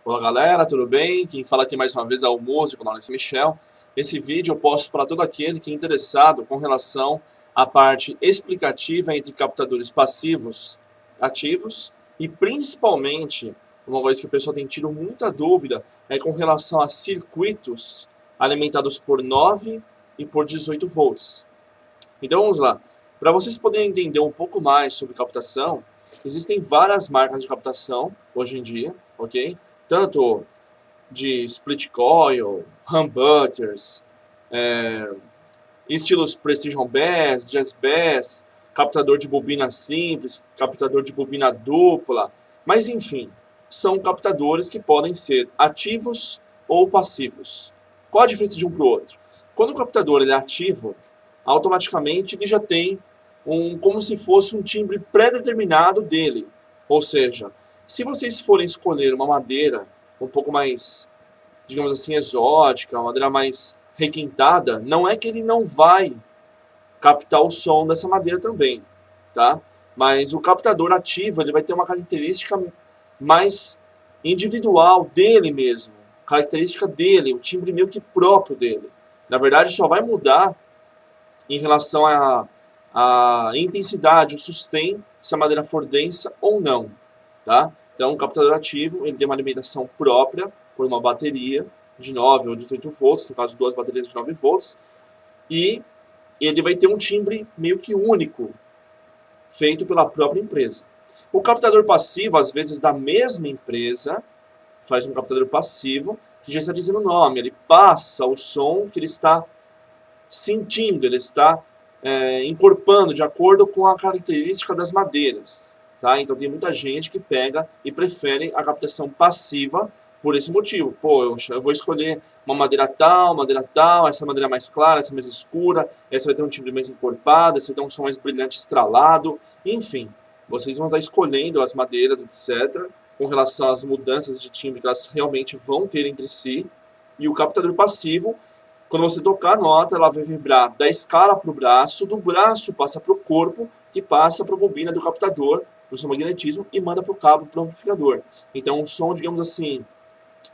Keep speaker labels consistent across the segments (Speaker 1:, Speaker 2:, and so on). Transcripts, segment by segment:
Speaker 1: Olá galera, tudo bem? Quem fala aqui mais uma vez é o músico, meu nome é Michel. Esse vídeo eu posto para todo aquele que é interessado com relação à parte explicativa entre captadores passivos, ativos e principalmente, uma coisa que o pessoal tem tido muita dúvida é com relação a circuitos alimentados por 9 e por 18 volts. Então vamos lá. Para vocês poderem entender um pouco mais sobre captação, existem várias marcas de captação hoje em dia, ok? Tanto de split coil, humbuckers, estilos Precision Bass, Jazz Bass, captador de bobina simples, captador de bobina dupla, mas enfim, são captadores que podem ser ativos ou passivos. Qual a diferença de um para o outro? Quando o captador ele é ativo, automaticamente ele já tem como se fosse um timbre pré-determinado dele. Ou seja, se vocês forem escolher uma madeira um pouco mais, digamos assim, exótica, uma madeira mais requintada, não é que ele não vai captar o som dessa madeira também, tá? Mas o captador ativo ele vai ter uma característica mais individual dele mesmo, característica dele, o timbre meio que próprio dele. Na verdade, só vai mudar em relação à intensidade, o sustain, se a madeira for densa ou não, tá? Então, o captador ativo, ele tem uma alimentação própria por uma bateria de 9 ou 18 volts, no caso, duas baterias de 9 volts, e ele vai ter um timbre meio que único, feito pela própria empresa. O captador passivo, às vezes, da mesma empresa, faz um captador passivo, que já está dizendo o nome, ele passa o som que ele está sentindo, ele está encorpando de acordo com a característica das madeiras. Tá? Então tem muita gente que pega e prefere a captação passiva por esse motivo. Pô, eu vou escolher uma madeira tal, essa madeira mais clara, essa mais escura, essa vai ter um timbre mais encorpado, essa vai ter um som mais brilhante estralado, enfim. Vocês vão estar escolhendo as madeiras, etc., com relação às mudanças de timbre que elas realmente vão ter entre si. E o captador passivo, quando você tocar a nota, ela vai vibrar da escala para o braço, do braço passa para o corpo, que passa para a bobina do captador, do seu magnetismo, e manda para o cabo, para o amplificador. Então, um som, digamos assim,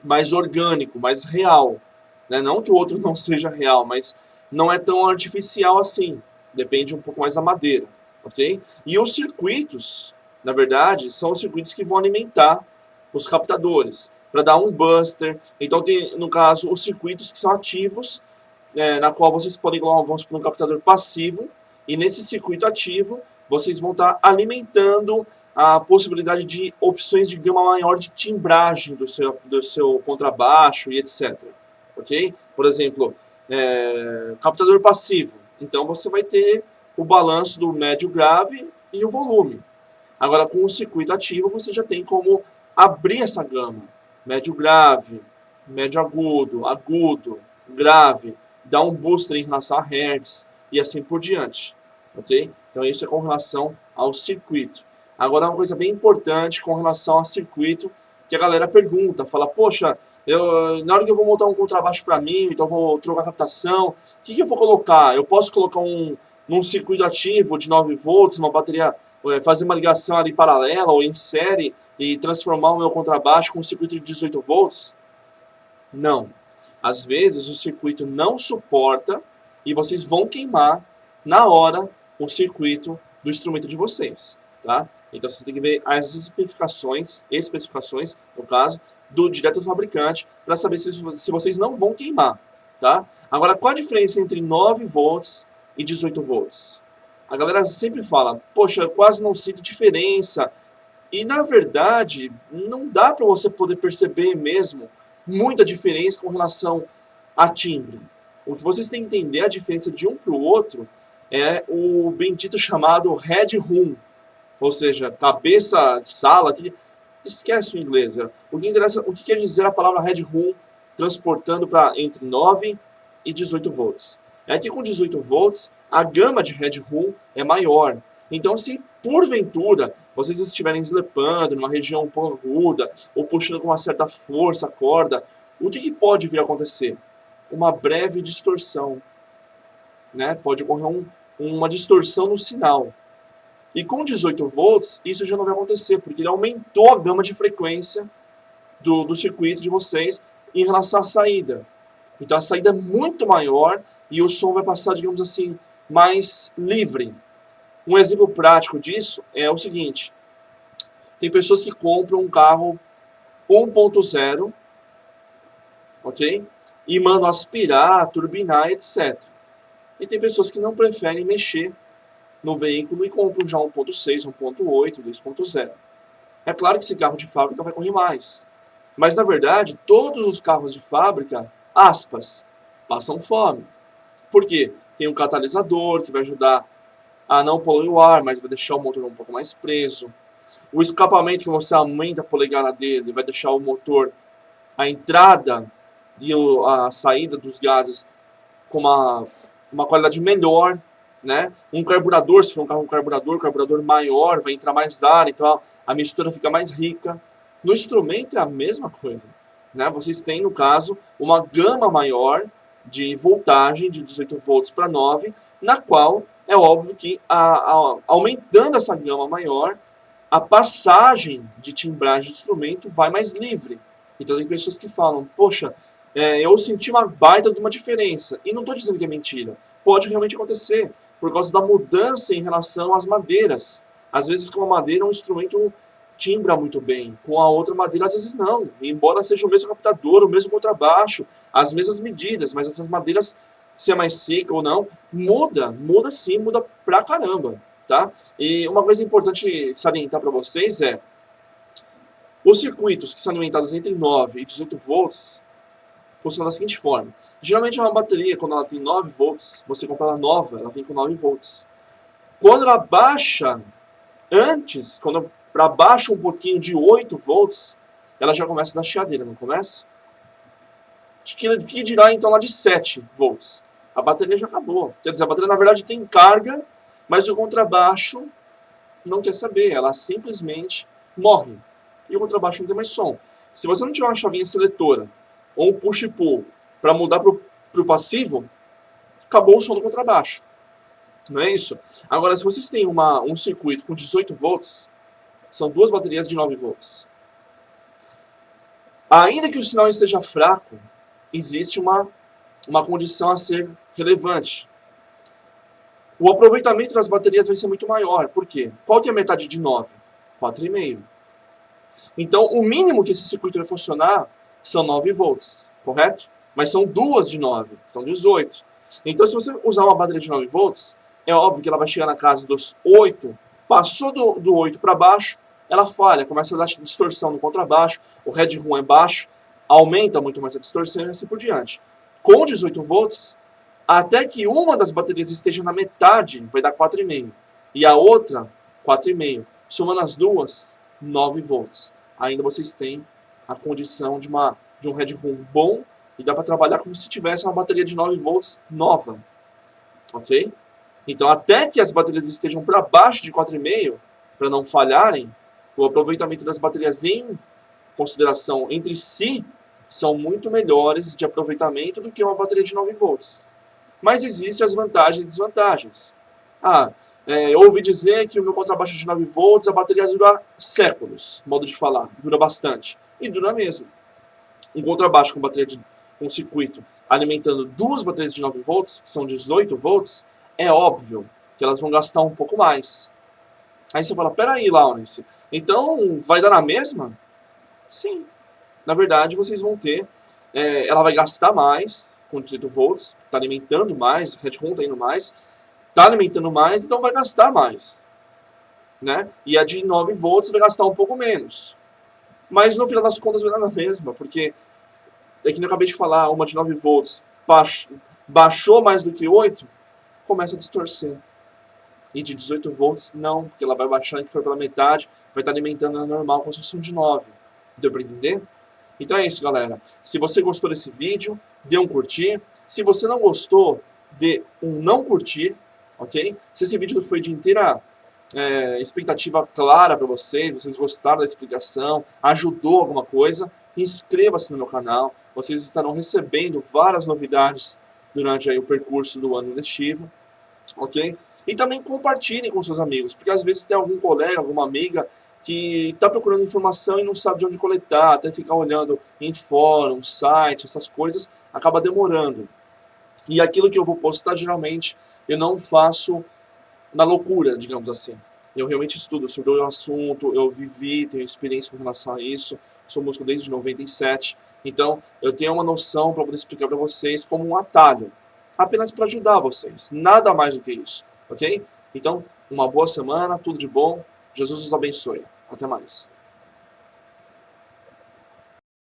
Speaker 1: mais orgânico, mais real. Né? Não que o outro não seja real, mas não é tão artificial assim. Depende um pouco mais da madeira. Okay? E os circuitos, na verdade, são os circuitos que vão alimentar os captadores, para dar um buster. Então tem, no caso, os circuitos que são ativos, na qual vocês podem colocar, vamos para um captador passivo, e nesse circuito ativo, vocês vão estar alimentando a possibilidade de opções de gama maior de timbragem do seu contrabaixo e etc. Ok? Por exemplo, captador passivo. Então você vai ter o balanço do médio grave e o volume. Agora, com o circuito ativo, você já tem como abrir essa gama. Médio grave, médio agudo, agudo, grave, dá um booster em relação a hertz e assim por diante. Ok? Então isso é com relação ao circuito. Agora uma coisa bem importante com relação ao circuito, que a galera pergunta, fala, poxa, na hora que eu vou montar um contrabaixo para mim, então eu vou trocar captação, o que eu vou colocar? Eu posso colocar num circuito ativo de 9 volts, uma bateria, fazer uma ligação ali paralela ou em série e transformar o meu contrabaixo com um circuito de 18 volts? Não. Às vezes o circuito não suporta e vocês vão queimar na hora o circuito do instrumento de vocês. Tá? Então vocês têm que ver as especificações no caso, direto do fabricante, para saber se vocês não vão queimar. Tá? Agora, qual a diferença entre 9 volts e 18 volts? A galera sempre fala, poxa, eu quase não sinto diferença. E na verdade, não dá para você poder perceber mesmo muita diferença com relação a timbre. O que vocês têm que entender, a diferença de um para o outro, é o bendito chamado headroom. Ou seja, cabeça de sala, esquece o inglês. O que quer dizer a palavra headroom transportando para entre 9 e 18 volts? É que com 18 volts, a gama de headroom é maior. Então, se porventura vocês estiverem slepando numa região um pouco aguda, ou puxando com uma certa força a corda, o que pode vir a acontecer? Uma breve distorção. Né? Pode ocorrer uma distorção no sinal. E com 18 volts, isso já não vai acontecer, porque ele aumentou a gama de frequência do circuito de vocês em relação à saída. Então a saída é muito maior e o som vai passar, digamos assim, mais livre. Um exemplo prático disso é o seguinte: tem pessoas que compram um carro 1.0, ok? E mandam aspirar, turbinar, etc. E tem pessoas que não preferem mexer no veículo e compram já 1.6, 1.8, 2.0. É claro que esse carro de fábrica vai correr mais. Mas, na verdade, todos os carros de fábrica, aspas, passam fome. Por quê? Tem um catalisador que vai ajudar a não poluir o ar, mas vai deixar o motor um pouco mais preso. O escapamento que você aumenta a polegada dele vai deixar o motor, a entrada e a saída dos gases com uma qualidade melhor, né? Um carburador, se for um carro com carburador maior, vai entrar mais ar, então a mistura fica mais rica. No instrumento é a mesma coisa, né? Vocês têm, no caso, uma gama maior de voltagem de 18 volts para 9, na qual é óbvio que aumentando essa gama maior, a passagem de timbragem de instrumento vai mais livre. Então tem pessoas que falam, poxa, eu senti uma baita de uma diferença. E não estou dizendo que é mentira. Pode realmente acontecer, por causa da mudança em relação às madeiras. Às vezes com a madeira um instrumento timbra muito bem, com a outra madeira às vezes não. E embora seja o mesmo captador, o mesmo contrabaixo, as mesmas medidas, mas essas madeiras, se é mais seca ou não, muda sim, muda pra caramba, tá? E uma coisa importante salientar para vocês é, os circuitos que são alimentados entre 9 e 18 volts funcionam da seguinte forma. Geralmente uma bateria, quando ela tem 9 volts, você compra ela nova, ela vem com 9 volts. Quando ela baixa antes, quando para baixo um pouquinho de 8 volts, ela já começa a dar chiadeira, não começa? Que dirá então lá de 7 volts? A bateria já acabou. Quer dizer, a bateria na verdade tem carga, mas o contrabaixo não quer saber, ela simplesmente morre. E o contrabaixo não tem mais som. Se você não tiver uma chavinha seletora ou um push e pull para mudar para o passivo, acabou o som do contrabaixo. Não é isso? Agora, se vocês têm um circuito com 18 volts, são duas baterias de 9 volts. Ainda que o sinal esteja fraco, existe uma condição a ser relevante. O aproveitamento das baterias vai ser muito maior. Por quê? Qual que é a metade de 9? 4,5. Então, o mínimo que esse circuito vai funcionar são 9 volts, correto? Mas são duas de 9, são 18. Então, se você usar uma bateria de 9 volts, é óbvio que ela vai chegar na casa dos 8, passou do 8 para baixo, ela falha, começa a dar distorção no contrabaixo, o headroom é baixo, aumenta muito mais a distorção e assim por diante. Com 18 volts, até que uma das baterias esteja na metade, vai dar 4,5. E a outra, 4,5. Somando as duas, 9 volts. Ainda vocês têm a condição de um headroom bom e dá para trabalhar como se tivesse uma bateria de 9 volts nova. Ok? Então, até que as baterias estejam para baixo de 4,5, para não falharem, o aproveitamento das baterias em consideração entre si são muito melhores de aproveitamento do que uma bateria de 9 volts. Mas existem as vantagens e desvantagens. Eu ouvi dizer que o meu contrabaixo de 9 volts, a bateria dura séculos, modo de falar, dura bastante. E dura mesmo. Um contrabaixo com circuito alimentando duas baterias de 9 volts, que são 18 volts, é óbvio que elas vão gastar um pouco mais. Aí você fala, peraí, Lawrence, então vai dar na mesma? Sim. Na verdade, vocês vão ter... ela vai gastar mais com 18 volts, está alimentando mais, a headroom está indo mais, está alimentando mais, então vai gastar mais. Né? E a de 9 volts vai gastar um pouco menos. Mas no final das contas vai dar na mesma, porque é que eu acabei de falar, uma de 9 volts baixou mais do que 8, começa a distorcer. E de 18 volts, não, porque ela vai baixando, que foi pela metade, vai estar alimentando a normal com a de 9. Deu para entender? Então é isso, galera. Se você gostou desse vídeo, dê um curtir. Se você não gostou, dê um não curtir, ok? Se esse vídeo foi de inteira expectativa clara para vocês gostaram da explicação, ajudou alguma coisa, inscreva-se no meu canal. Vocês estarão recebendo várias novidades durante aí o percurso do ano letivo. Ok? E também compartilhem com seus amigos, porque às vezes tem algum colega, alguma amiga que está procurando informação e não sabe de onde coletar, até ficar olhando em fórum, site, essas coisas, acaba demorando. E aquilo que eu vou postar, geralmente, eu não faço na loucura, digamos assim. Eu realmente estudo sobre o assunto, eu vivi, tenho experiência com relação a isso, sou músico desde 97, então eu tenho uma noção para poder explicar para vocês como um atalho, apenas para ajudar vocês, nada mais do que isso, ok? Então, uma boa semana, tudo de bom, Jesus os abençoe. Até mais.